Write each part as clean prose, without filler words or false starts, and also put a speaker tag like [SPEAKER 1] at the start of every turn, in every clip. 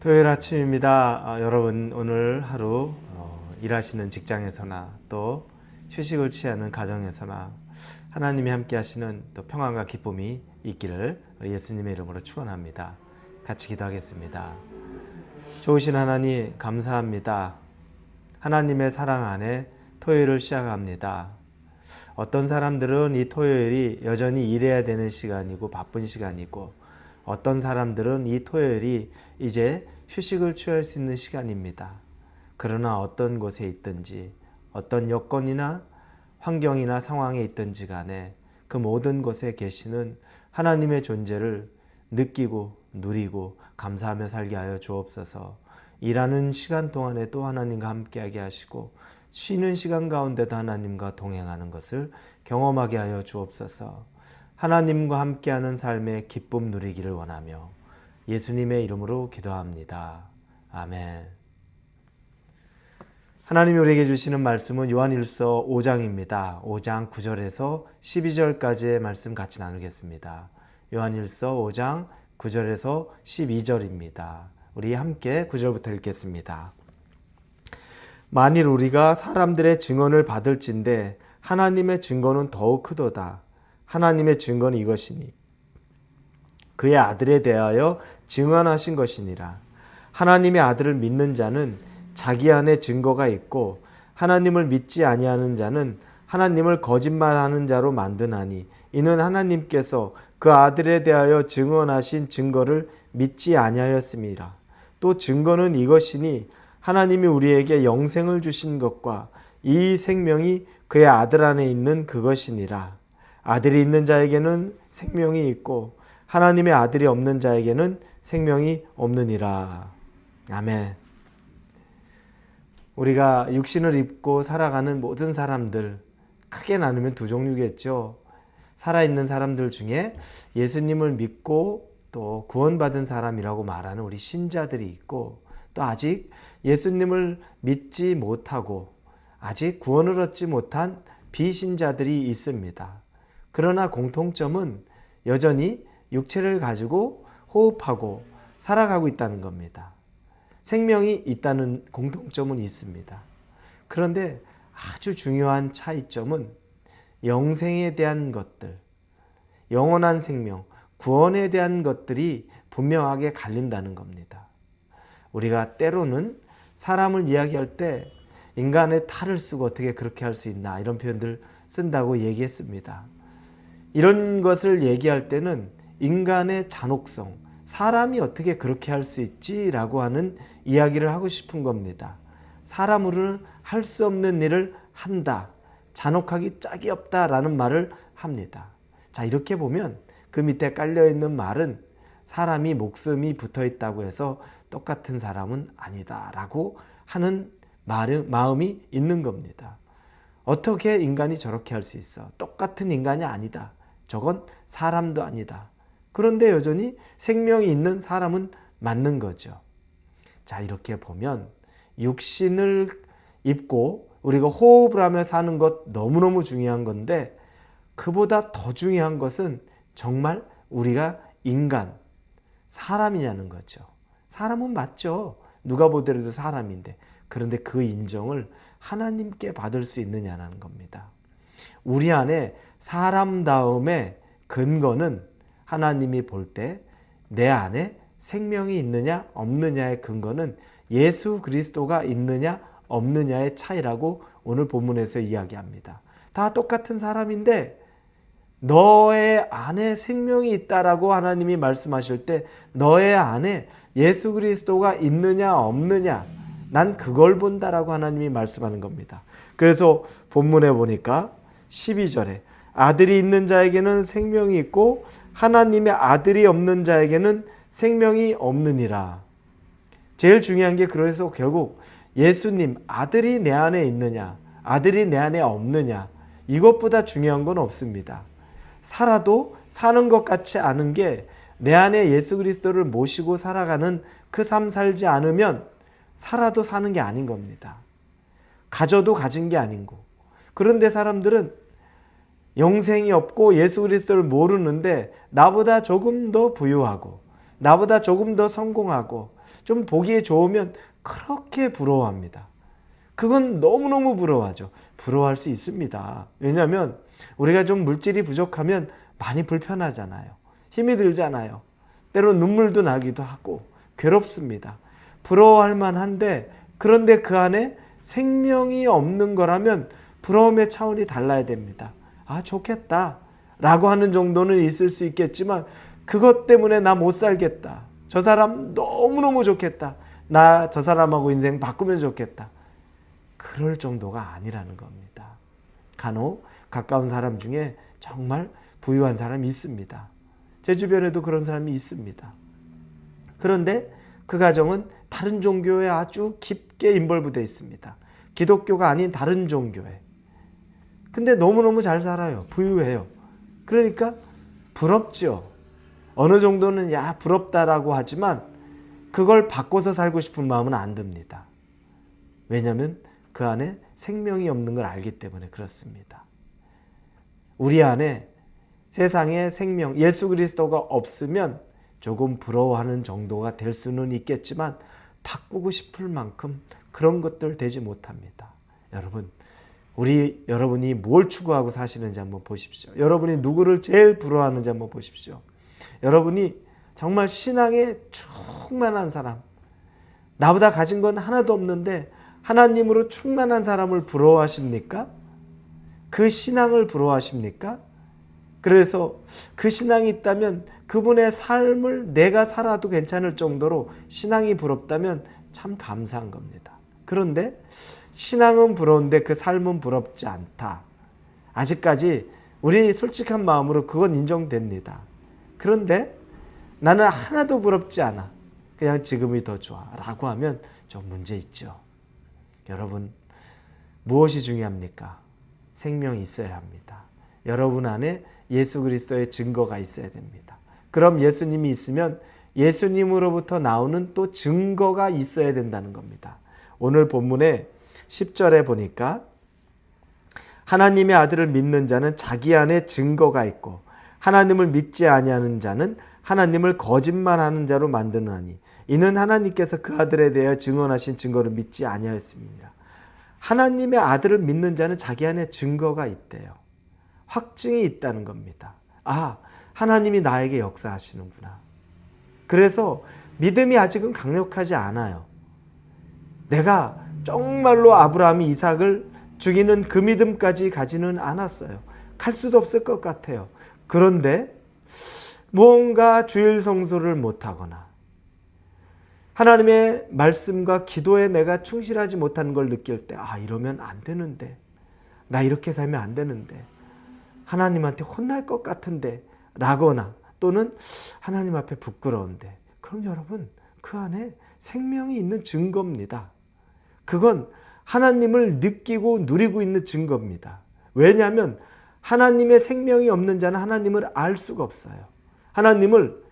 [SPEAKER 1] 토요일 아침입니다. 여러분 오늘 하루 일하시는 직장에서나 또 휴식을 취하는 가정에서나 하나님이 함께 하시는 또 평안과 기쁨이 있기를 예수님의 이름으로 축원합니다. 같이 기도하겠습니다. 좋으신 하나님 감사합니다. 하나님의 사랑 안에 토요일을 시작합니다. 어떤 사람들은 이 토요일이 여전히 일해야 되는 시간이고 바쁜 시간이고, 어떤 사람들은 이 토요일이 이제 휴식을 취할 수 있는 시간입니다. 그러나 어떤 곳에 있든지, 어떤 여건이나 환경이나 상황에 있든지 간에 그 모든 곳에 계시는 하나님의 존재를 느끼고 누리고 감사하며 살게 하여 주옵소서. 일하는 시간 동안에 또 하나님과 함께하게 하시고, 쉬는 시간 가운데도 하나님과 동행하는 것을 경험하게 하여 주옵소서. 하나님과 함께하는 삶의 기쁨 누리기를 원하며 예수님의 이름으로 기도합니다. 아멘. 하나님이 우리에게 주시는 말씀은 요한일서 5장입니다. 5장 9절에서 12절까지의 말씀 같이 나누겠습니다. 요한일서 5장 9절에서 12절입니다. 우리 함께 9절부터 읽겠습니다. 만일 우리가 사람들의 증언을 받을진대 하나님의 증거는 더욱 크도다. 하나님의 증거는 이것이니 그의 아들에 대하여 증언하신 것이니라. 하나님의 아들을 믿는 자는 자기 안에 증거가 있고, 하나님을 믿지 아니하는 자는 하나님을 거짓말하는 자로 만드나니 이는 하나님께서 그 아들에 대하여 증언하신 증거를 믿지 아니하였음이라. 또 증거는 이것이니 하나님이 우리에게 영생을 주신 것과 이 생명이 그의 아들 안에 있는 그것이니라. 아들이 있는 자에게는 생명이 있고 하나님의 아들이 없는 자에게는 생명이 없느니라. 아멘. 우리가 육신을 입고 살아가는 모든 사람들, 크게 나누면 두 종류겠죠. 살아있는 사람들 중에 예수님을 믿고 또 구원받은 사람이라고 말하는 우리 신자들이 있고, 또 아직 예수님을 믿지 못하고 아직 구원을 얻지 못한 비신자들이 있습니다. 그러나 공통점은 여전히 육체를 가지고 호흡하고 살아가고 있다는 겁니다. 생명이 있다는 공통점은 있습니다. 그런데 아주 중요한 차이점은 영생에 대한 것들, 영원한 생명, 구원에 대한 것들이 분명하게 갈린다는 겁니다. 우리가 때로는 사람을 이야기할 때 인간의 탈을 쓰고 어떻게 그렇게 할 수 있나 이런 표현들 쓴다고 얘기했습니다. 이런 것을 얘기할 때는 인간의 잔혹성, 사람이 어떻게 그렇게 할 수 있지라고 하는 이야기를 하고 싶은 겁니다. 사람으로는 할 수 없는 일을 한다, 잔혹하기 짝이 없다라는 말을 합니다. 자, 이렇게 보면 그 밑에 깔려있는 말은 사람이 목숨이 붙어있다고 해서 똑같은 사람은 아니다라고 하는 마음이 있는 겁니다. 어떻게 인간이 저렇게 할 수 있어? 똑같은 인간이 아니다. 저건 사람도 아니다. 그런데 여전히 생명이 있는 사람은 맞는 거죠. 자, 이렇게 보면 육신을 입고 우리가 호흡을 하며 사는 것 너무너무 중요한 건데, 그보다 더 중요한 것은 정말 우리가 인간, 사람이냐는 거죠. 사람은 맞죠. 누가 보더라도 사람인데, 그런데 그 인정을 하나님께 받을 수 있느냐는 겁니다. 우리 안에 사람다움의 근거는 하나님이 볼 때 내 안에 생명이 있느냐 없느냐의 근거는 예수 그리스도가 있느냐 없느냐의 차이라고 오늘 본문에서 이야기합니다. 다 똑같은 사람인데 너의 안에 생명이 있다라고 하나님이 말씀하실 때 너의 안에 예수 그리스도가 있느냐 없느냐, 난 그걸 본다라고 하나님이 말씀하는 겁니다. 그래서 본문에 보니까 12절에 아들이 있는 자에게는 생명이 있고 하나님의 아들이 없는 자에게는 생명이 없느니라. 제일 중요한 게 그래서 결국 예수님, 아들이 내 안에 있느냐 아들이 내 안에 없느냐, 이것보다 중요한 건 없습니다. 살아도 사는 것 같지 않은 게 내 안에 예수 그리스도를 모시고 살아가는 그 삶 살지 않으면 살아도 사는 게 아닌 겁니다. 가져도 가진 게 아니고. 그런데 사람들은 영생이 없고 예수 그리스도를 모르는데 나보다 조금 더 부유하고 나보다 조금 더 성공하고 좀 보기에 좋으면 그렇게 부러워합니다. 그건 너무너무 부러워하죠. 부러워할 수 있습니다. 왜냐하면 우리가 좀 물질이 부족하면 많이 불편하잖아요. 힘이 들잖아요. 때로 눈물도 나기도 하고 괴롭습니다. 부러워할 만한데, 그런데 그 안에 생명이 없는 거라면 부러움의 차원이 달라야 됩니다. 아, 좋겠다 라고 하는 정도는 있을 수 있겠지만, 그것 때문에 나 못 살겠다, 저 사람 너무너무 좋겠다, 나 저 사람하고 인생 바꾸면 좋겠다, 그럴 정도가 아니라는 겁니다. 간혹 가까운 사람 중에 정말 부유한 사람이 있습니다. 제 주변에도 그런 사람이 있습니다. 그런데 그 가정은 다른 종교에 아주 깊게 인벌브되어 있습니다. 기독교가 아닌 다른 종교에. 근데 너무너무 잘 살아요. 부유해요. 그러니까 부럽죠. 어느 정도는 야 부럽다라고 하지만 그걸 바꿔서 살고 싶은 마음은 안 듭니다. 왜냐하면 그 안에 생명이 없는 걸 알기 때문에 그렇습니다. 우리 안에 세상에 생명, 예수 그리스도가 없으면 조금 부러워하는 정도가 될 수는 있겠지만 바꾸고 싶을 만큼 그런 것들 되지 못합니다. 여러분, 여러분이 뭘 추구하고 사시는지 한번 보십시오. 여러분이 누구를 제일 부러워하는지 한번 보십시오. 여러분이 정말 신앙에 충만한 사람, 나보다 가진 건 하나도 없는데 하나님으로 충만한 사람을 부러워하십니까? 그 신앙을 부러워하십니까? 그래서 그 신앙이 있다면 그분의 삶을 내가 살아도 괜찮을 정도로 신앙이 부럽다면 참 감사한 겁니다. 그런데 신앙은 부러운데 그 삶은 부럽지 않다. 아직까지 우리 솔직한 마음으로 그건 인정됩니다. 그런데 나는 하나도 부럽지 않아, 그냥 지금이 더 좋아 라고 하면 좀 문제 있죠. 여러분, 무엇이 중요합니까? 생명이 있어야 합니다. 여러분 안에 예수 그리스도의 증거가 있어야 됩니다. 그럼 예수님이 있으면 예수님으로부터 나오는 또 증거가 있어야 된다는 겁니다. 오늘 본문에 10절에 보니까 하나님의 아들을 믿는 자는 자기 안에 증거가 있고 하나님을 믿지 아니하는 자는 하나님을 거짓말하는 자로 만드느니 이는 하나님께서 그 아들에 대하여 증언하신 증거를 믿지 아니하였음이니라. 하나님의 아들을 믿는 자는 자기 안에 증거가 있대요. 확증이 있다는 겁니다. 아, 하나님이 나에게 역사하시는구나. 그래서 믿음이 아직은 강력하지 않아요. 내가 정말로 아브라함이 이삭을 죽이는 그 믿음까지 가지는 않았어요. 갈 수도 없을 것 같아요. 그런데 무언가 주일 성수를 못하거나 하나님의 말씀과 기도에 내가 충실하지 못하는 걸 느낄 때, 아, 이러면 안 되는데, 나 이렇게 살면 안 되는데, 하나님한테 혼날 것 같은데 라거나 또는 하나님 앞에 부끄러운데, 그럼 여러분 그 안에 생명이 있는 증거입니다. 그건 하나님을 느끼고 누리고 있는 증거입니다. 왜냐하면 하나님의 생명이 없는 자는 하나님을 알 수가 없어요. 하나님을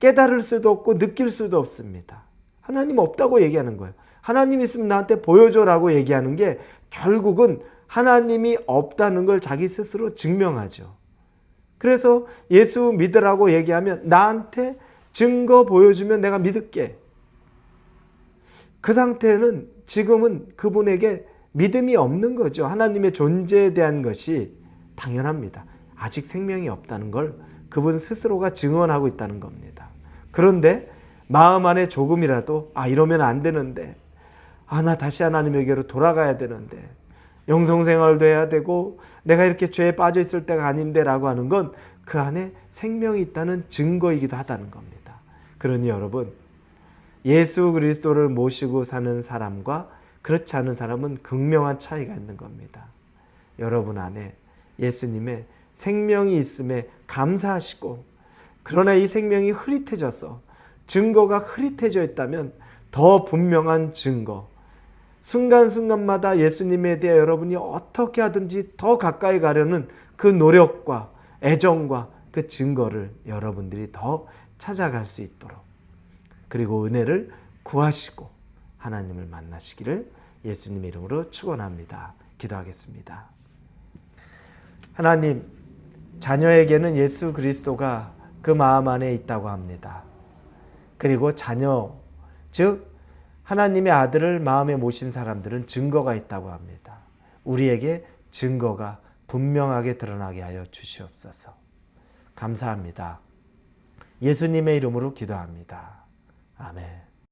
[SPEAKER 1] 깨달을 수도 없고 느낄 수도 없습니다. 하나님 없다고 얘기하는 거예요. 하나님 있으면 나한테 보여줘라고 얘기하는 게 결국은 하나님이 없다는 걸 자기 스스로 증명하죠. 그래서 예수 믿으라고 얘기하면 나한테 증거 보여주면 내가 믿을게. 그 상태는 지금은 그분에게 믿음이 없는 거죠. 하나님의 존재에 대한 것이 당연합니다. 아직 생명이 없다는 걸 그분 스스로가 증언하고 있다는 겁니다. 그런데 마음 안에 조금이라도 이러면 안 되는데, 나 다시 하나님에게로 돌아가야 되는데, 영성생활도 해야 되고 내가 이렇게 죄에 빠져 있을 때가 아닌데 라고 하는 건 그 안에 생명이 있다는 증거이기도 하다는 겁니다. 그러니 여러분, 예수 그리스도를 모시고 사는 사람과 그렇지 않은 사람은 극명한 차이가 있는 겁니다. 여러분 안에 예수님의 생명이 있음에 감사하시고, 그러나 이 생명이 흐릿해져서 증거가 흐릿해져 있다면 더 분명한 증거, 순간순간마다 예수님에 대해 여러분이 어떻게 하든지 더 가까이 가려는 그 노력과 애정과 그 증거를 여러분들이 더 찾아갈 수 있도록, 그리고 은혜를 구하시고 하나님을 만나시기를 예수님의 이름으로 축원합니다. 기도하겠습니다. 하나님, 자녀에게는 예수 그리스도가 그 마음 안에 있다고 합니다. 그리고 자녀, 즉 하나님의 아들을 마음에 모신 사람들은 증거가 있다고 합니다. 우리에게 증거가 분명하게 드러나게 하여 주시옵소서. 감사합니다. 예수님의 이름으로 기도합니다. 아멘.